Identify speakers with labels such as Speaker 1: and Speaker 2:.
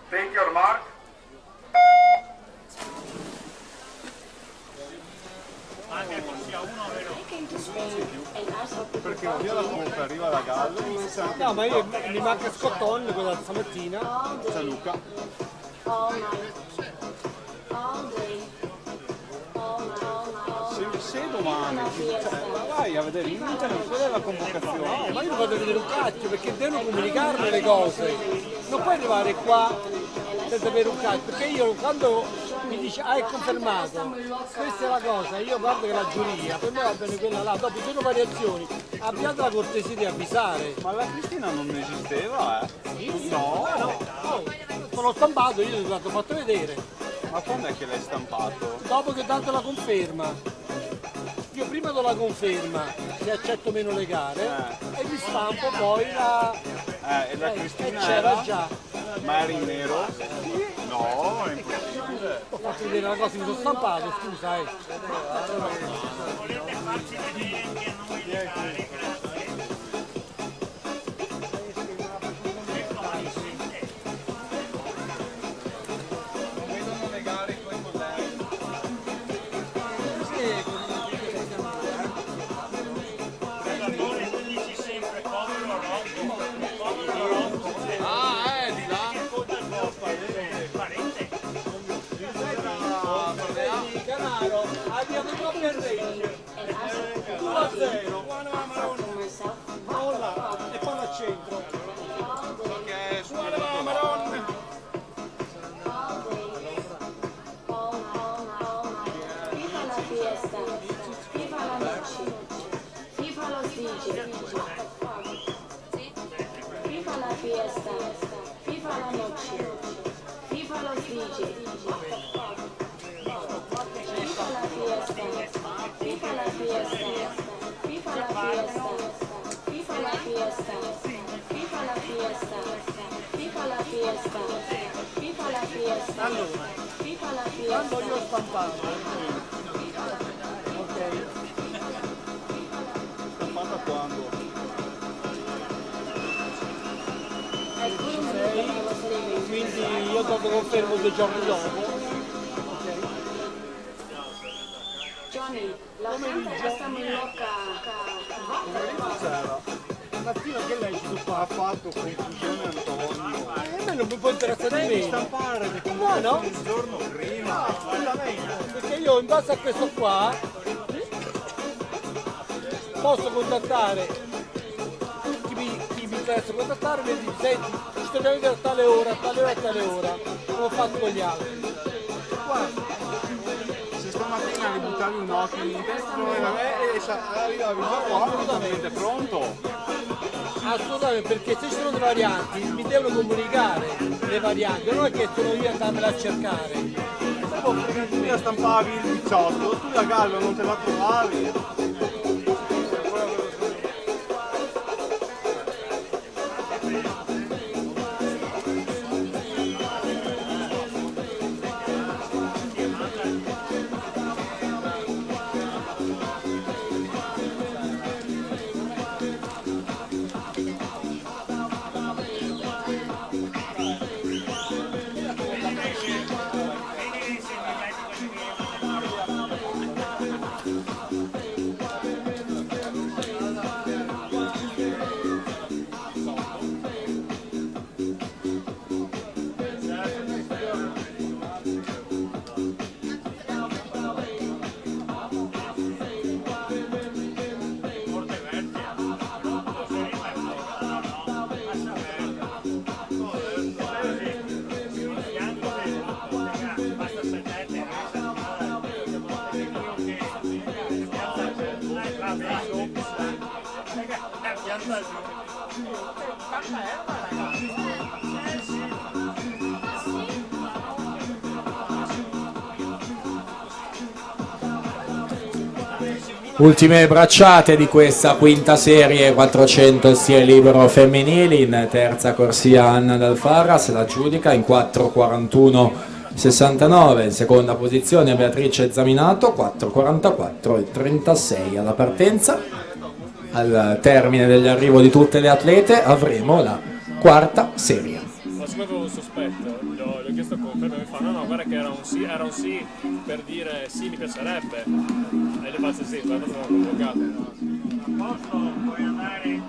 Speaker 1: Take your mark.
Speaker 2: Perché la via la compra, arriva da Gallo.
Speaker 3: No, ma io mi manca Scotton, quella stamattina.
Speaker 2: San Luca.
Speaker 4: All night. All day. All night. All night.
Speaker 2: Se domani vai a vedere in internet qual è la convocazione.
Speaker 3: Ma io non vado a vedere un cacchio perché devono comunicarmi le cose. Non puoi arrivare qua senza avere un cacchio, perché io quando mi dice è confermato, questa è la cosa, io guardo che la giuria, per me va bene quella là, dopo sono variazioni, abbiate la cortesia di avvisare.
Speaker 2: Ma la Cristina non esisteva,
Speaker 3: No, sono stampato, io te l'ho fatto vedere,
Speaker 2: Ma quando è che l'hai stampato?
Speaker 3: dopo che ho dato la conferma. Io prima do la conferma, se accetto meno le gare, e vi stampo poi la...
Speaker 2: E la Cristina
Speaker 3: c'era
Speaker 2: era?
Speaker 3: già.
Speaker 2: Ma era in nero? No, è impossibile.
Speaker 3: Ho fatto vedere la cosa, mi sono stampato, scusa.
Speaker 5: Volete farci vedere anche a noi le gare?
Speaker 2: Non vedono le gare con i modelli.
Speaker 5: Predatore, tu dici sempre povero Rocco.
Speaker 2: Di là.
Speaker 5: Parente.
Speaker 3: Canaro, abbiamo troppo il regno. 2-0. Molla e palla al centro.
Speaker 2: Perché
Speaker 3: Guarda la Maronna.
Speaker 4: Viva la fiesta, viva la noche, viva los DJ. Viva la fiesta, viva la noche, viva los DJ. Viva la fiesta, viva la fiesta, viva la fiesta, viva la fiesta, viva la fiesta, viva la fiesta, viva la fiesta,
Speaker 3: Allora,
Speaker 4: viva la
Speaker 3: quando
Speaker 4: fiesta.
Speaker 3: io ho stampato, ok,
Speaker 2: stampata quando?
Speaker 3: quindi io dopo confermo 2 giorni dopo.
Speaker 4: Johnny, la gente che sta in locca.
Speaker 2: C'era.
Speaker 3: Stamattina che leggi tu qua?
Speaker 2: Ha fatto confusione Antonio.
Speaker 3: A me non mi può interessare di
Speaker 2: Devi
Speaker 3: me.
Speaker 2: stampare le
Speaker 3: No, no,
Speaker 2: convocazioni il giorno prima.
Speaker 3: perché io in base a questo qua posso contattare tutti chi mi interessa contattarmi e dire senti, ci dobbiamo vedere a tale ora, a tale ora, a tale ora, come ho fatto con gli altri.
Speaker 2: Se stamattina li buttavi un occhio in testa e arrivavi già qua assolutamente pronto.
Speaker 3: Assolutamente, perché se ci sono delle varianti mi devono comunicare le varianti, non è che sono io a andarmela a cercare.
Speaker 2: Tu la stampavi il 18, tu la Gallo non te la trovavi.
Speaker 6: Ultime bracciate di questa quinta serie 400 stile libero femminili. In terza corsia Anna Dalfarra se la giudica in 4:41,69. In seconda posizione Beatrice Zaminato 4:44,36. Alla partenza, al termine dell'arrivo di tutte le atlete, avremo la quarta serie.
Speaker 7: Ma siccome avevo un sospetto, gli ho chiesto conferma e mi fa no, guarda che era un sì per dire sì, mi piacerebbe. E le faccio sì, guarda, sono convocato.
Speaker 5: Posso, puoi andare